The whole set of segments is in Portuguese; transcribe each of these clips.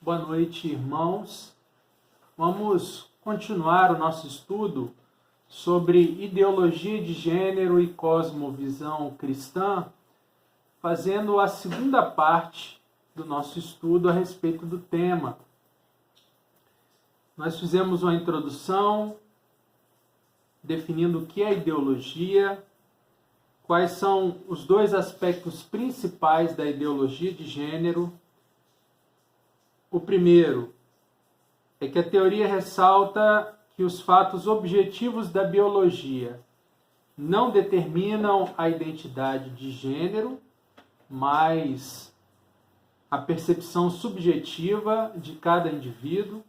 Boa noite, irmãos. Vamos continuar o nosso estudo sobre ideologia de gênero e cosmovisão cristã, fazendo a segunda parte do nosso estudo a respeito do tema. Nós fizemos uma introdução definindo o que é ideologia, quais são os dois aspectos principais da ideologia de gênero. O primeiro é que a teoria ressalta que os fatos objetivos da biologia não determinam a identidade de gênero, mas a percepção subjetiva de cada indivíduo.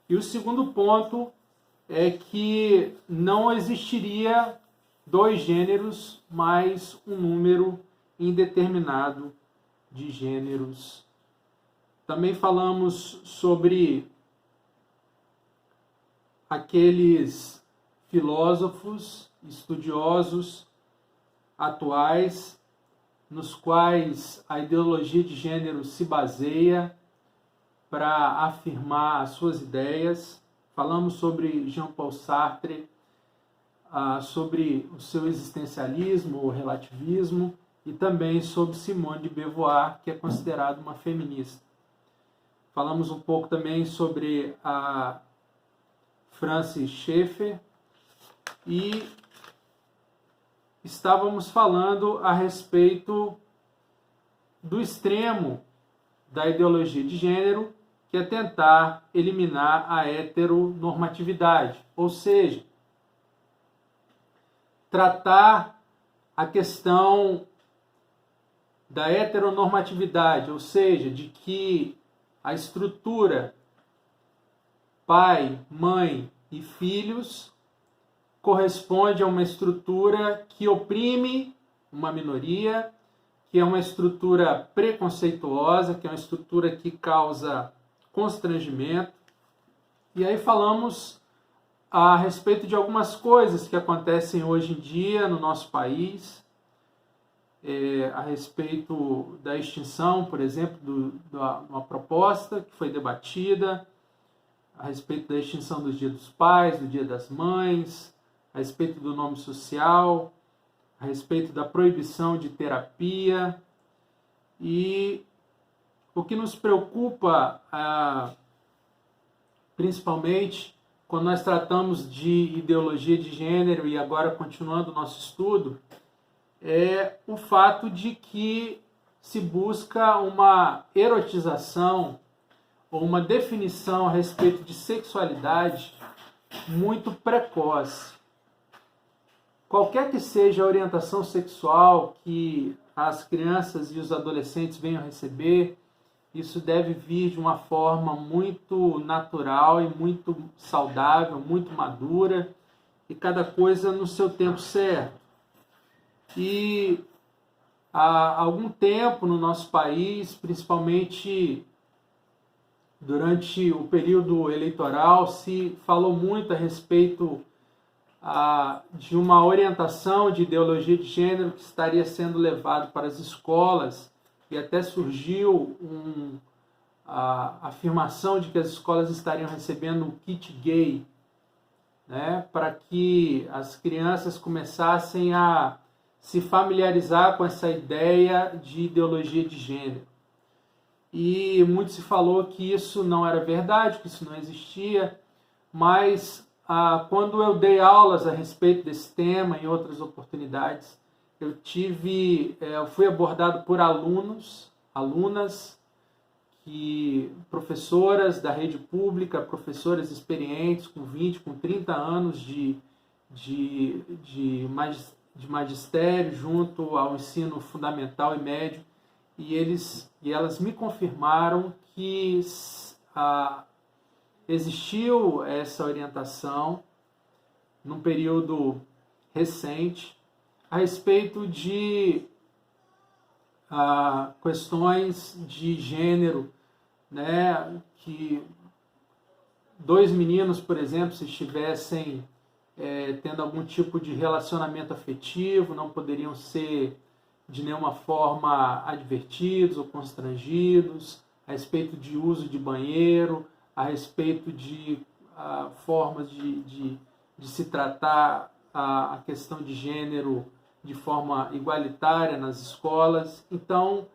E o segundo ponto é que não existiria dois gêneros, mas um número indeterminado de gêneros. Também falamos sobre aqueles filósofos, estudiosos atuais, nos quais a ideologia de gênero se baseia para afirmar as suas ideias. Falamos sobre Jean-Paul Sartre, sobre o seu existencialismo, o relativismo, e também sobre Simone de Beauvoir, que é considerada uma feminista. Falamos um pouco também sobre a Francis Schaeffer e estávamos falando a respeito do extremo da ideologia de gênero, que é tentar eliminar a heteronormatividade, ou seja, tratar a questão da heteronormatividade, ou seja, de que a estrutura pai, mãe e filhos corresponde a uma estrutura que oprime uma minoria, que é uma estrutura preconceituosa, que é uma estrutura que causa constrangimento. E aí falamos a respeito de algumas coisas que acontecem hoje em dia no nosso país, a respeito da extinção, por exemplo, de uma proposta que foi debatida, a respeito da extinção do Dia dos Pais, do Dia das Mães, a respeito do nome social, a respeito da proibição de terapia. E o que nos preocupa, principalmente, quando nós tratamos de ideologia de gênero, e agora continuando o nosso estudo, é o fato de que se busca uma erotização ou uma definição a respeito de sexualidade muito precoce. Qualquer que seja a orientação sexual que as crianças e os adolescentes venham a receber, isso deve vir de uma forma muito natural e muito saudável, muito madura, e cada coisa no seu tempo certo. E há algum tempo no nosso país, principalmente durante o período eleitoral, se falou muito a respeito de uma orientação de ideologia de gênero que estaria sendo levado para as escolas, e até surgiu a afirmação de que as escolas estariam recebendo um kit gay, né, para que as crianças começassem a se familiarizar com essa ideia de ideologia de gênero. E muito se falou que isso não era verdade, que isso não existia, mas quando eu dei aulas a respeito desse tema em outras oportunidades, eu fui abordado por alunas, professoras da rede pública, professoras experientes, com 20, com 30 anos de magistério junto ao ensino fundamental e médio, e elas me confirmaram que existiu essa orientação num período recente a respeito de questões de gênero, né, que dois meninos, por exemplo, se estivessem tendo algum tipo de relacionamento afetivo, não poderiam ser de nenhuma forma advertidos ou constrangidos, a a respeito de uso de banheiro, a respeito de formas de se tratar a questão de gênero de forma igualitária nas escolas. Então,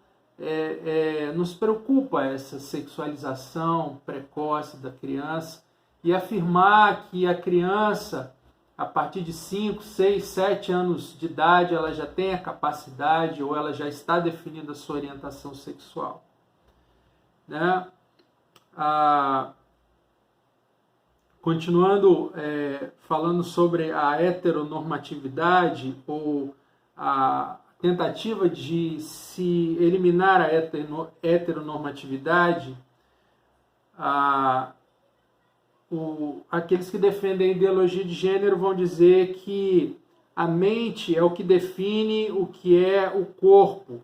nos preocupa essa sexualização precoce da criança e afirmar que a criança, a partir de 5, 6, 7 anos de idade, ela já tem a capacidade ou ela já está definindo a sua orientação sexual. Né? Continuando falando sobre a heteronormatividade ou a tentativa de se eliminar a heteronormatividade, aqueles que defendem a ideologia de gênero vão dizer que a mente é o que define o que é o corpo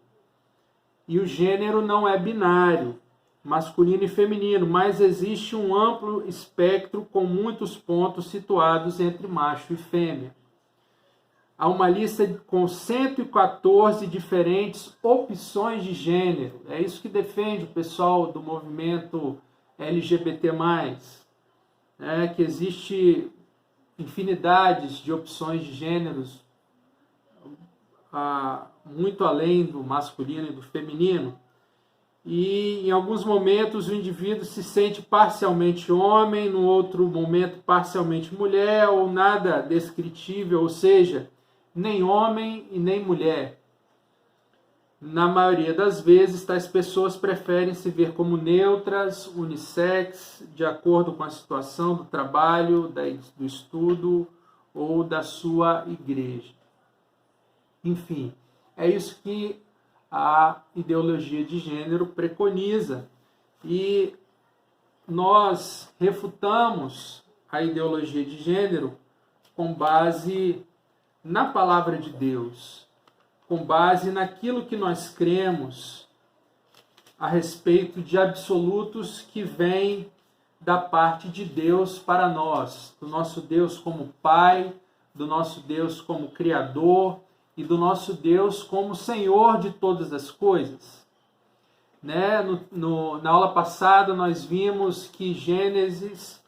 e o gênero não é binário, masculino e feminino, mas existe um amplo espectro com muitos pontos situados entre macho e fêmea. Há uma lista com 114 diferentes opções de gênero. É isso que defende o pessoal do movimento LGBT+, que existe infinidades de opções de gêneros, muito além do masculino e do feminino. E em alguns momentos o indivíduo se sente parcialmente homem, no outro momento parcialmente mulher, ou nada descritível, ou seja, nem homem e nem mulher. Na maioria das vezes, tais pessoas preferem se ver como neutras, unissex, de acordo com a situação do trabalho, do estudo ou da sua igreja. Enfim, é isso que a ideologia de gênero preconiza. E nós refutamos a ideologia de gênero com base na palavra de Deus, com base naquilo que nós cremos a respeito de absolutos que vêm da parte de Deus para nós, do nosso Deus como Pai, do nosso Deus como Criador e do nosso Deus como Senhor de todas as coisas. Na aula passada nós vimos que Gênesis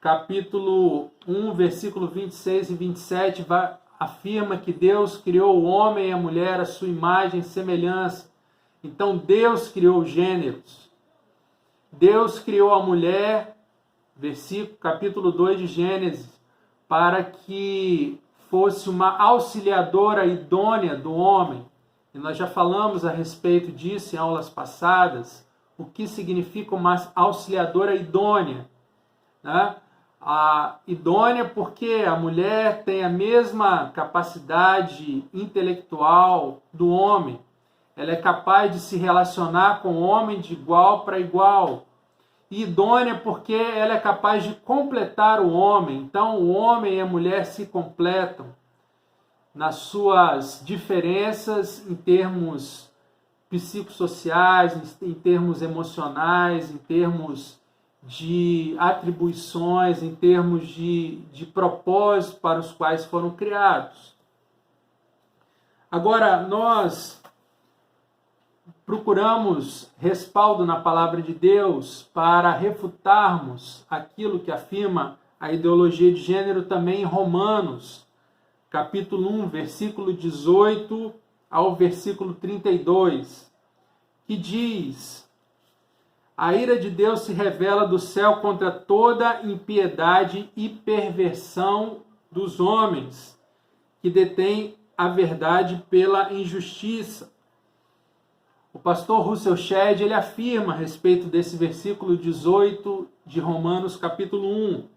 capítulo 1, versículo 26 e 27 afirma que Deus criou o homem e a mulher à sua imagem e semelhança. Então Deus criou os gêneros. Deus criou a mulher, capítulo 2 de Gênesis, para que fosse uma auxiliadora idônea do homem. E nós já falamos a respeito disso em aulas passadas, o que significa uma auxiliadora idônea. A idônea porque a mulher tem a mesma capacidade intelectual do homem. Ela é capaz de se relacionar com o homem de igual para igual. E idônea porque ela é capaz de completar o homem. Então o homem e a mulher se completam nas suas diferenças em termos psicossociais, em termos emocionais, em termos de atribuições, em termos de propósitos para os quais foram criados. Agora, nós procuramos respaldo na palavra de Deus para refutarmos aquilo que afirma a ideologia de gênero também em Romanos, capítulo 1, versículo 18 ao versículo 32, que diz: a ira de Deus se revela do céu contra toda impiedade e perversão dos homens, que detêm a verdade pela injustiça. O pastor Russell Shedd, ele afirma a respeito desse versículo 18 de Romanos capítulo 1.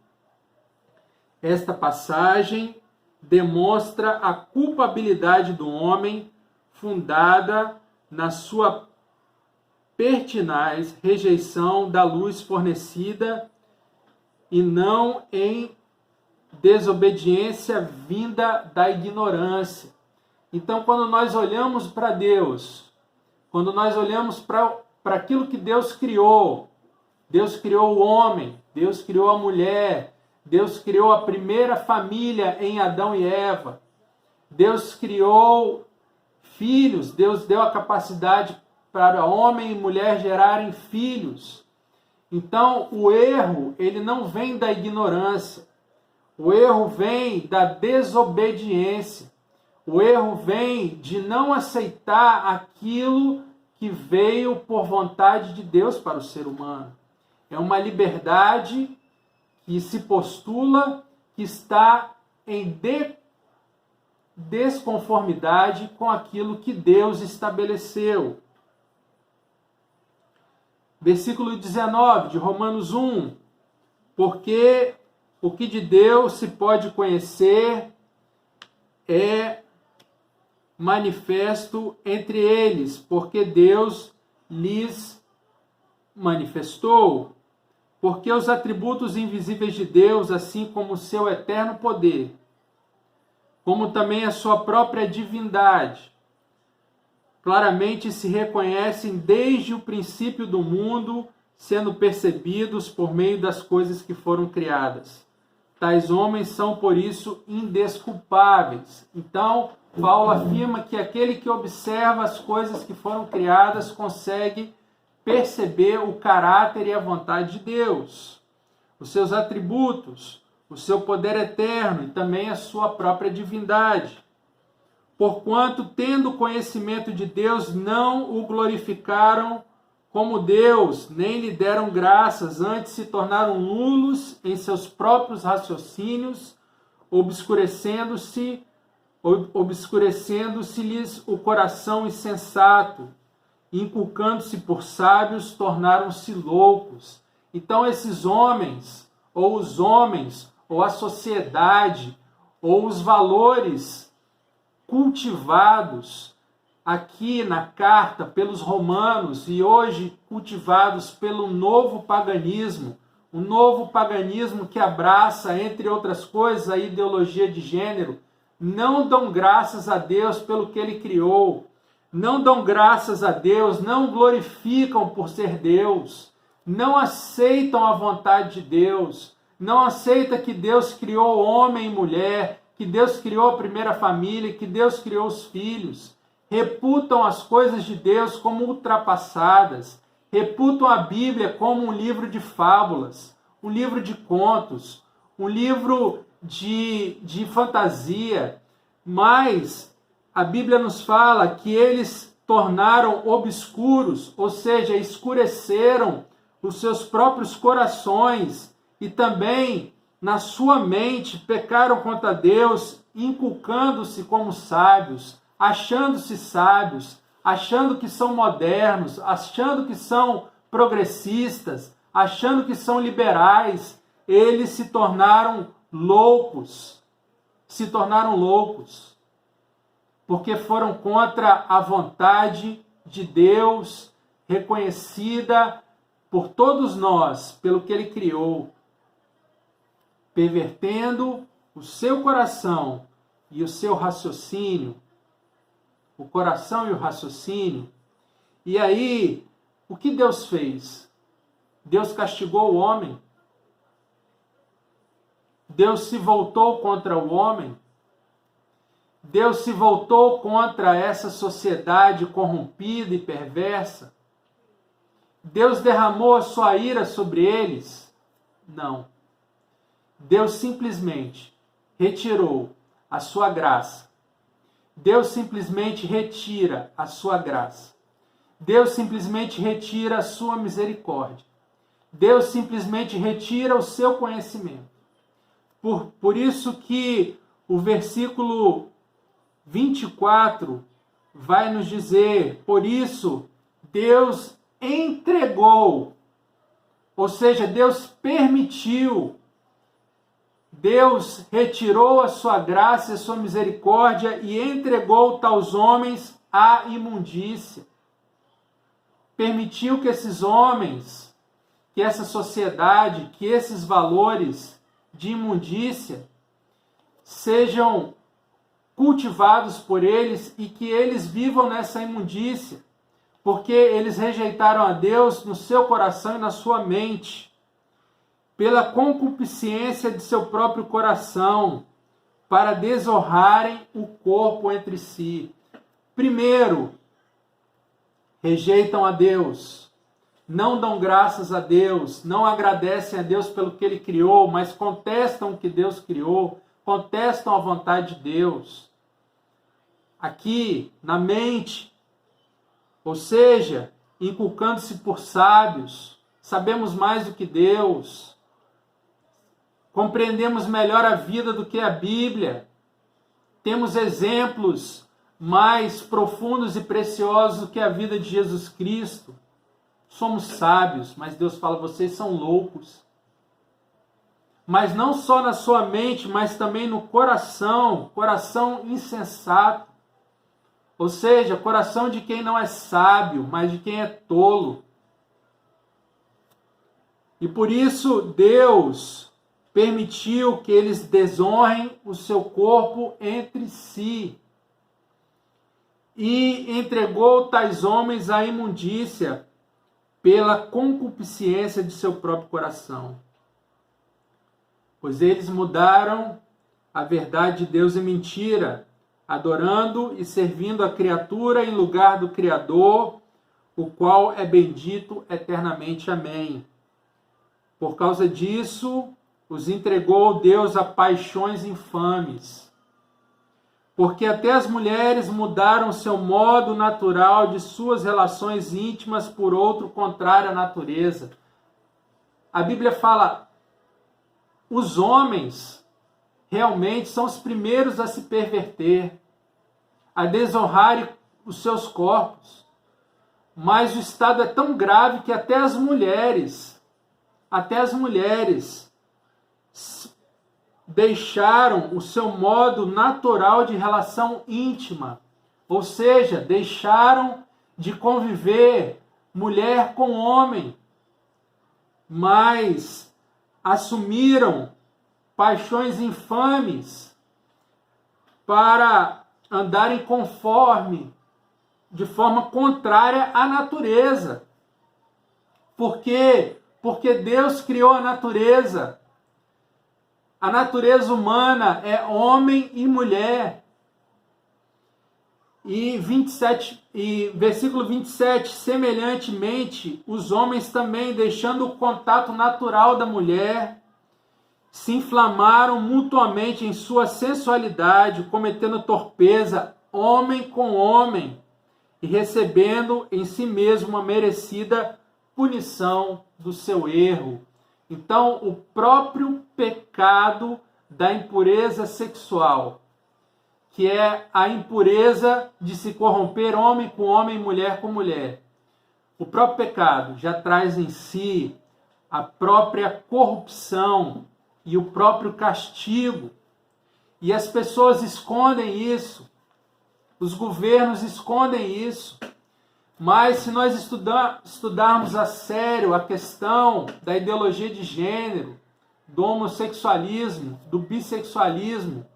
Esta passagem demonstra a culpabilidade do homem fundada na sua pertinaz rejeição da luz fornecida e não em desobediência vinda da ignorância. Então, quando nós olhamos para Deus, quando nós olhamos para aquilo que Deus criou o homem, Deus criou a mulher, Deus criou a primeira família em Adão e Eva, Deus criou filhos, Deus deu a capacidade para homem e mulher gerarem filhos. Então, o erro, ele não vem da ignorância. O erro vem da desobediência. O erro vem de não aceitar aquilo que veio por vontade de Deus para o ser humano. É uma liberdade que se postula que está em desconformidade com aquilo que Deus estabeleceu. Versículo 19 de Romanos 1. Porque o que de Deus se pode conhecer é manifesto entre eles, porque Deus lhes manifestou. Porque os atributos invisíveis de Deus, assim como o seu eterno poder, como também a sua própria divindade, claramente se reconhecem desde o princípio do mundo, sendo percebidos por meio das coisas que foram criadas. Tais homens são, por isso, indesculpáveis. Então, Paulo afirma que aquele que observa as coisas que foram criadas consegue perceber o caráter e a vontade de Deus, os seus atributos, o seu poder eterno e também a sua própria divindade. Porquanto, tendo conhecimento de Deus, não o glorificaram como Deus, nem lhe deram graças, antes se tornaram nulos em seus próprios raciocínios, obscurecendo-se-lhes o coração insensato, inculcando-se por sábios, tornaram-se loucos. Então esses homens, ou os homens, ou a sociedade, ou os valores cultivados aqui na carta pelos romanos e hoje cultivados pelo novo paganismo, o novo paganismo que abraça, entre outras coisas, a ideologia de gênero, não dão graças a Deus pelo que ele criou, não dão graças a Deus, não glorificam por ser Deus, não aceitam a vontade de Deus, não aceitam que Deus criou homem e mulher, que Deus criou a primeira família, que Deus criou os filhos, reputam as coisas de Deus como ultrapassadas, reputam a Bíblia como um livro de fábulas, um livro de contos, um livro de fantasia, mas a Bíblia nos fala que eles tornaram obscuros, ou seja, escureceram os seus próprios corações e também na sua mente pecaram contra Deus, inculcando-se como sábios, achando-se sábios, achando que são modernos, achando que são progressistas, achando que são liberais. Eles se tornaram loucos, porque foram contra a vontade de Deus, reconhecida por todos nós, pelo que Ele criou, pervertendo o seu coração e o seu raciocínio, o coração e o raciocínio. E aí, o que Deus fez? Deus castigou o homem? Deus se voltou contra o homem? Deus se voltou contra essa sociedade corrompida e perversa? Deus derramou a sua ira sobre eles? Não. Deus simplesmente retirou a sua graça. Deus simplesmente retira a sua graça. Deus simplesmente retira a sua misericórdia. Deus simplesmente retira o seu conhecimento. Por isso que o versículo 24 vai nos dizer, por isso Deus entregou, ou seja, Deus permitiu, Deus retirou a sua graça e a sua misericórdia e entregou tais homens à imundícia. Permitiu que esses homens, que essa sociedade, que esses valores de imundícia sejam cultivados por eles e que eles vivam nessa imundícia, porque eles rejeitaram a Deus no seu coração e na sua mente, pela concupiscência de seu próprio coração, para desonrarem o corpo entre si. Primeiro, rejeitam a Deus, não dão graças a Deus, não agradecem a Deus pelo que Ele criou, mas contestam o que Deus criou, contestam a vontade de Deus. Aqui, na mente, ou seja, inculcando-se por sábios, sabemos mais do que Deus, compreendemos melhor a vida do que a Bíblia, temos exemplos mais profundos e preciosos do que a vida de Jesus Cristo. Somos sábios, mas Deus fala, vocês são loucos. Mas não só na sua mente, mas também no coração, coração insensato. Ou seja, coração de quem não é sábio, mas de quem é tolo. E por isso Deus permitiu que eles desonrem o seu corpo entre si. E entregou tais homens à imundícia pela concupiscência de seu próprio coração. Pois eles mudaram a verdade de Deus em mentira, adorando e servindo a criatura em lugar do Criador, o qual é bendito eternamente. Amém. Por causa disso, os entregou Deus a paixões infames. Porque até as mulheres mudaram seu modo natural de suas relações íntimas por outro contrário à natureza. A Bíblia fala, os homens realmente são os primeiros a se perverter, a desonrarem os seus corpos. Mas o estado é tão grave que até as mulheres deixaram o seu modo natural de relação íntima, ou seja, deixaram de conviver mulher com homem, mas assumiram paixões infames para andarem de forma contrária à natureza. Por quê? Porque Deus criou a natureza. A natureza humana é homem e mulher. E versículo 27, semelhantemente, os homens também, deixando o contato natural da mulher, se inflamaram mutuamente em sua sensualidade, cometendo torpeza, homem com homem, e recebendo em si mesmo uma merecida punição do seu erro. Então, o próprio pecado da impureza sexual, que é a impureza de se corromper homem com homem, mulher com mulher. O próprio pecado já traz em si a própria corrupção e o próprio castigo. E as pessoas escondem isso, os governos escondem isso. Mas se nós estudarmos a sério a questão da ideologia de gênero, do homossexualismo, do bissexualismo,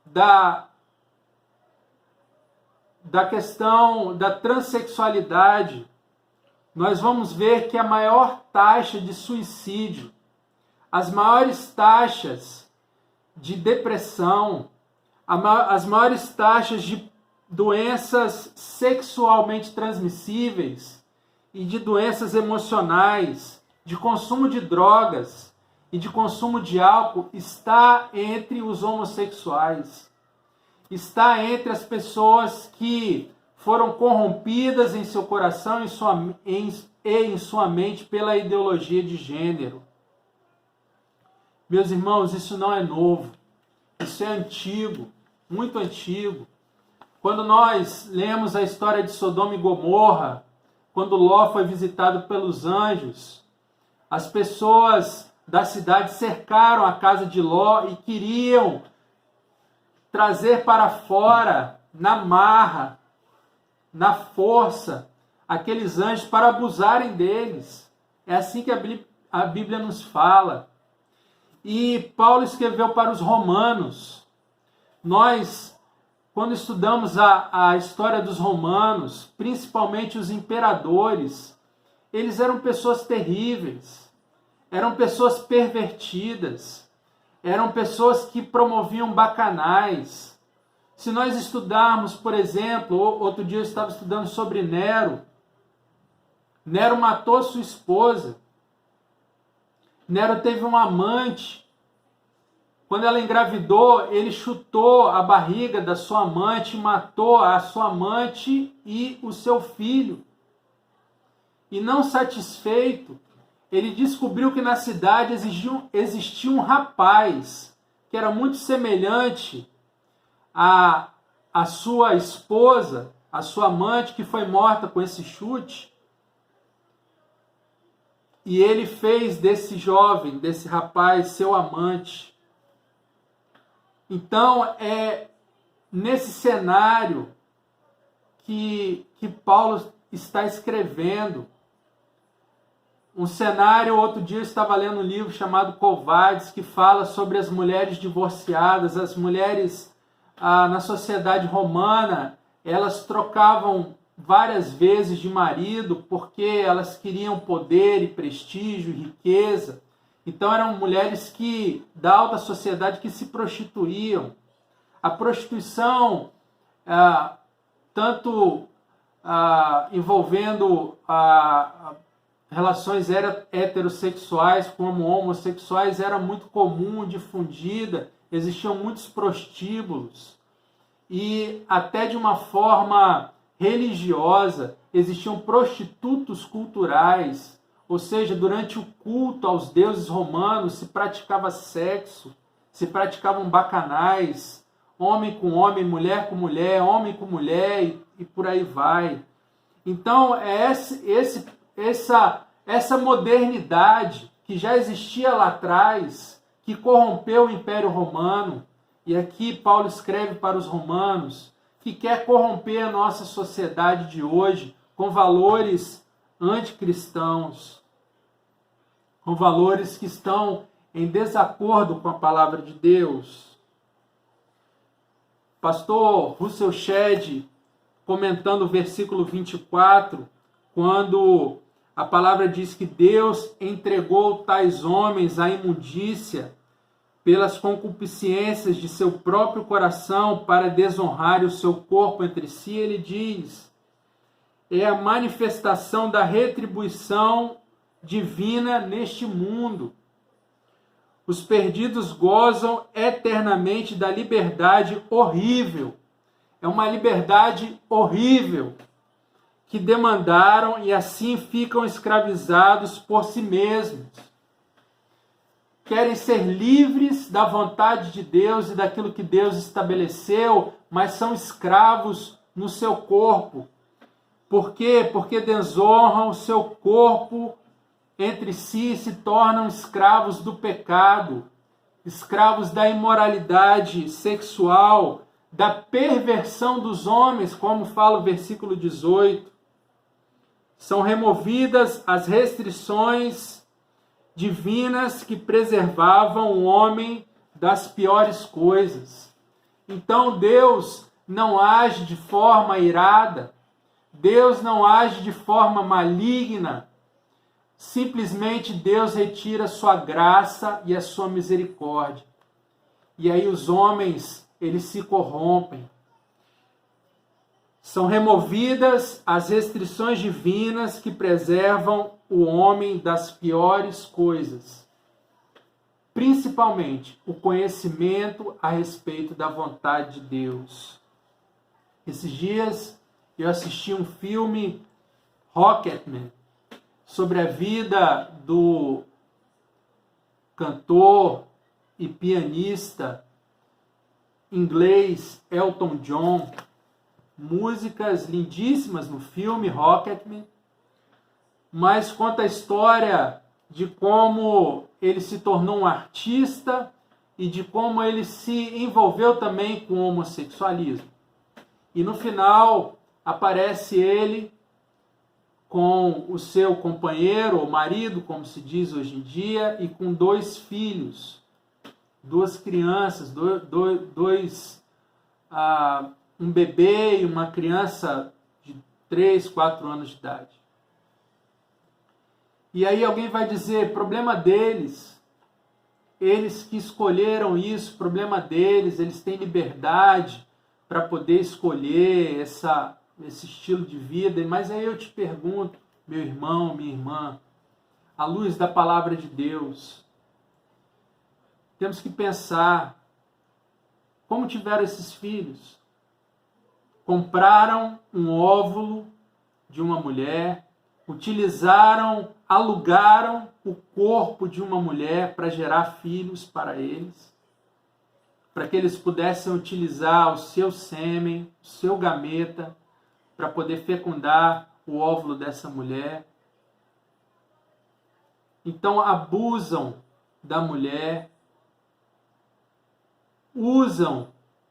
da questão da transexualidade, nós vamos ver que a maior taxa de suicídio, as maiores taxas de depressão, as maiores taxas de doenças sexualmente transmissíveis e de doenças emocionais, de consumo de drogas e de consumo de álcool está entre os homossexuais. Está entre as pessoas que foram corrompidas em seu coração e em sua mente pela ideologia de gênero. Meus irmãos, isso não é novo. Isso é antigo, muito antigo. Quando nós lemos a história de Sodoma e Gomorra, quando Ló foi visitado pelos anjos, as pessoas da cidade cercaram a casa de Ló e queriam trazer para fora, na marra, na força, aqueles anjos para abusarem deles. É assim que a Bíblia nos fala. E Paulo escreveu para os romanos. Nós, quando estudamos a história dos romanos, principalmente os imperadores, eles eram pessoas terríveis, eram pessoas pervertidas, eram pessoas que promoviam bacanais. Se nós estudarmos, por exemplo, outro dia eu estava estudando sobre Nero, Nero matou sua esposa. Nero teve um amante. Quando ela engravidou, ele chutou a barriga da sua amante, matou a sua amante e o seu filho. E não satisfeito, ele descobriu que na cidade existia um rapaz que era muito semelhante à sua esposa, à sua amante, que foi morta com esse chute. E ele fez desse jovem, desse rapaz, seu amante. Então, é nesse cenário que Paulo está escrevendo. Um cenário, outro dia eu estava lendo um livro chamado Covardes, que fala sobre as mulheres divorciadas. As mulheres na sociedade romana, elas trocavam várias vezes de marido porque elas queriam poder e prestígio e riqueza. Então eram mulheres da alta sociedade que se prostituíam. A prostituição, tanto envolvendo relações heterossexuais como homossexuais, era muito comum, difundida. Existiam muitos prostíbulos. E até de uma forma religiosa, existiam prostitutos culturais, ou seja, durante o culto aos deuses romanos se praticava sexo, se praticavam bacanais, homem com homem, mulher com mulher, homem com mulher e por aí vai. Então, é essa modernidade que já existia lá atrás, que corrompeu o Império Romano, e aqui Paulo escreve para os romanos, que quer corromper a nossa sociedade de hoje com valores anticristãos, com valores que estão em desacordo com a palavra de Deus. Pastor Russell Shedd, comentando o versículo 24, quando a palavra diz que Deus entregou tais homens à imundícia pelas concupiscências de seu próprio coração para desonrar o seu corpo entre si, ele diz: é a manifestação da retribuição divina neste mundo. Os perdidos gozam eternamente da liberdade horrível. É uma liberdade horrível que demandaram e assim ficam escravizados por si mesmos. Querem ser livres da vontade de Deus e daquilo que Deus estabeleceu, mas são escravos no seu corpo. Por quê? Porque desonram o seu corpo entre si e se tornam escravos do pecado, escravos da imoralidade sexual, da perversão dos homens, como fala o versículo 18. São removidas as restrições divinas que preservavam o homem das piores coisas. Então Deus não age de forma irada, Deus não age de forma maligna, simplesmente Deus retira a sua graça e a sua misericórdia. E aí os homens, eles se corrompem. São removidas as restrições divinas que preservam o homem das piores coisas. Principalmente o conhecimento a respeito da vontade de Deus. Esses dias eu assisti um filme, Rocketman, sobre a vida do cantor e pianista inglês Elton John. Músicas lindíssimas no filme Rocketman, mas conta a história de como ele se tornou um artista e de como ele se envolveu também com o homossexualismo. E no final aparece ele com o seu companheiro, ou marido, como se diz hoje em dia, e com 2 filhos, 2 crianças, um bebê e uma criança de 3, 4 anos de idade. E aí alguém vai dizer, problema deles, eles que escolheram isso, problema deles, eles têm liberdade para poder escolher esse estilo de vida. Mas aí eu te pergunto, meu irmão, minha irmã, à luz da palavra de Deus, temos que pensar como tiveram esses filhos. Compraram um óvulo de uma mulher, alugaram o corpo de uma mulher para gerar filhos para eles, para que eles pudessem utilizar o seu sêmen, o seu gameta, para poder fecundar o óvulo dessa mulher. Então abusam da mulher,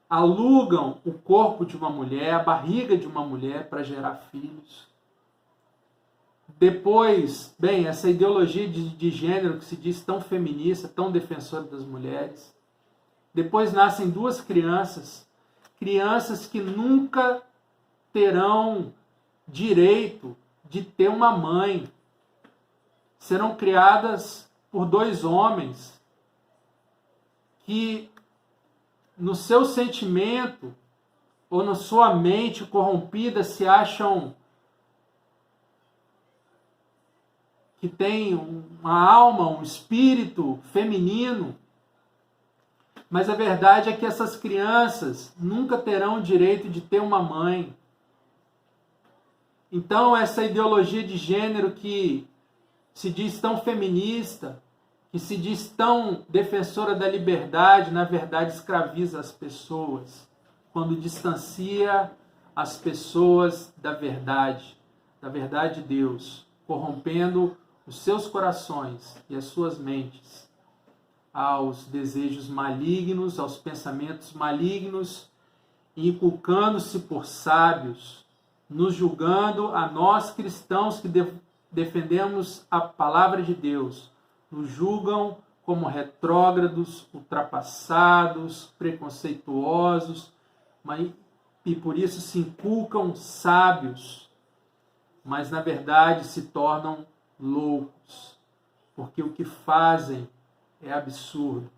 alugam o corpo de uma mulher, a barriga de uma mulher para gerar filhos. Depois, essa ideologia de gênero que se diz tão feminista, tão defensora das mulheres. Depois nascem duas crianças que nunca terão direito de ter uma mãe. Serão criadas por dois homens que, no seu sentimento ou na sua mente corrompida, se acham que tem uma alma, um espírito feminino. Mas a verdade é que essas crianças nunca terão o direito de ter uma mãe. Então, essa ideologia de gênero que se diz tão feminista, que se diz tão defensora da liberdade, na verdade escraviza as pessoas, quando distancia as pessoas da verdade de Deus, corrompendo os seus corações e as suas mentes aos desejos malignos, aos pensamentos malignos, inculcando-se por sábios, nos julgando a nós cristãos que defendemos a palavra de Deus, nos julgam como retrógrados, ultrapassados, preconceituosos, e por isso se inculcam sábios, mas na verdade se tornam loucos, porque o que fazem é absurdo,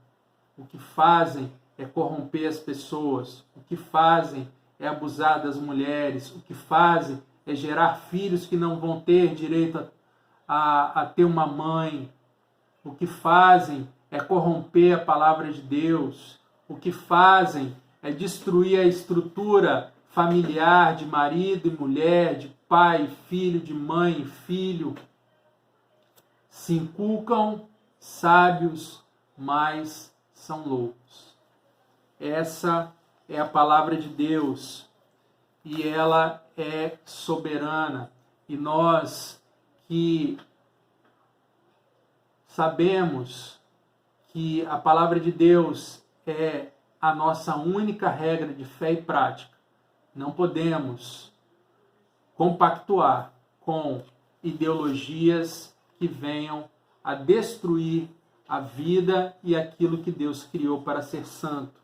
o que fazem é corromper as pessoas, o que fazem é abusar das mulheres, o que fazem é gerar filhos que não vão ter direito a ter uma mãe, o que fazem é corromper a palavra de Deus, o que fazem é destruir a estrutura familiar de marido e mulher, de pai e filho, de mãe e filho. Se inculcam sábios, mas são loucos. Essa é a palavra de Deus e ela é soberana. E nós que sabemos que a palavra de Deus é a nossa única regra de fé e prática, não podemos compactuar com ideologias que venham a destruir a vida e aquilo que Deus criou para ser santo.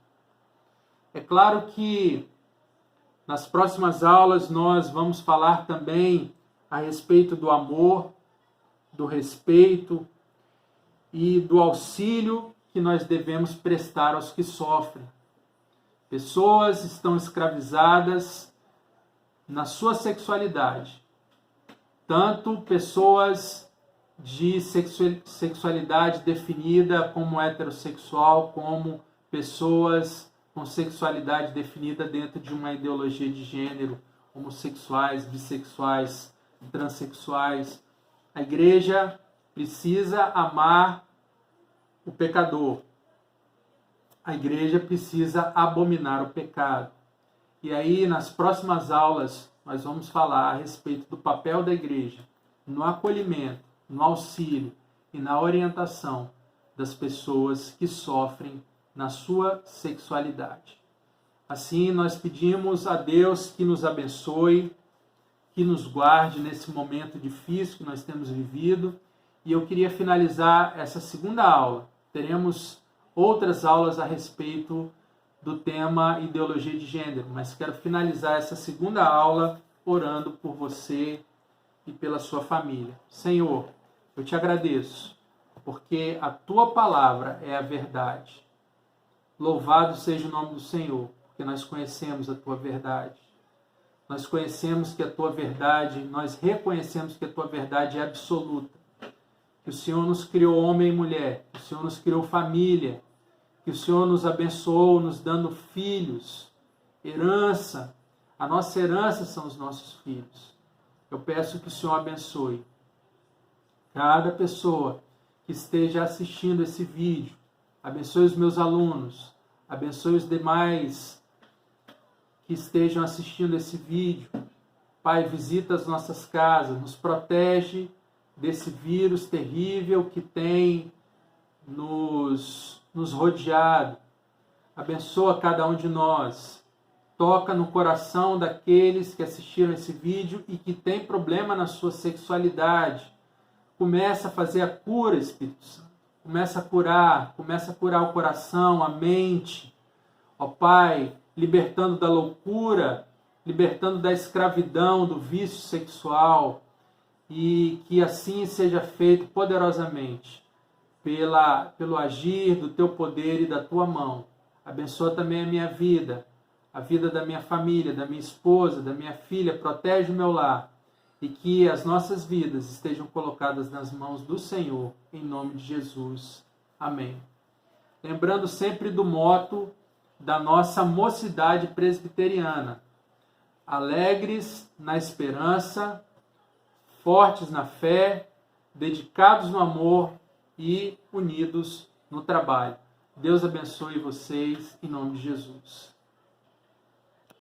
É claro que nas próximas aulas nós vamos falar também a respeito do amor, do respeito e do auxílio que nós devemos prestar aos que sofrem. Pessoas estão escravizadas na sua sexualidade, tanto pessoas de sexualidade definida como heterossexual, como pessoas com sexualidade definida dentro de uma ideologia de gênero, homossexuais, bissexuais, transexuais. A igreja precisa amar o pecador. A igreja precisa abominar o pecado. E aí, nas próximas aulas, nós vamos falar a respeito do papel da igreja no acolhimento, no auxílio e na orientação das pessoas que sofrem na sua sexualidade. Assim, nós pedimos a Deus que nos abençoe, que nos guarde nesse momento difícil que nós temos vivido. E eu queria finalizar essa segunda aula. Teremos outras aulas a respeito do tema ideologia de gênero, mas quero finalizar essa segunda aula orando por você e pela sua família. Senhor, eu te agradeço, porque a tua palavra é a verdade. Louvado seja o nome do Senhor, porque nós conhecemos a tua verdade. Nós conhecemos que a Tua verdade, nós reconhecemos que a Tua verdade é absoluta. Que o Senhor nos criou homem e mulher, que o Senhor nos criou família, que o Senhor nos abençoou, nos dando filhos, herança. A nossa herança são os nossos filhos. Eu peço que o Senhor abençoe cada pessoa que esteja assistindo esse vídeo. Abençoe os meus alunos, abençoe os demais que estejam assistindo esse vídeo. Pai, visita as nossas casas, nos protege desse vírus terrível que tem nos rodeado. Abençoa cada um de nós. Toca no coração daqueles que assistiram esse vídeo e que tem problema na sua sexualidade. Começa a fazer a cura, Espírito Santo. Começa a curar o coração, a mente. Ó Pai, libertando da loucura, libertando da escravidão, do vício sexual. E que assim seja feito poderosamente pelo agir do Teu poder e da Tua mão. Abençoa também a minha vida, a vida da minha família, da minha esposa, da minha filha. Protege o meu lar. E que as nossas vidas estejam colocadas nas mãos do Senhor, em nome de Jesus. Amém. Lembrando sempre do moto da nossa mocidade presbiteriana: alegres na esperança, fortes na fé, dedicados no amor e unidos no trabalho. Deus abençoe vocês, em nome de Jesus.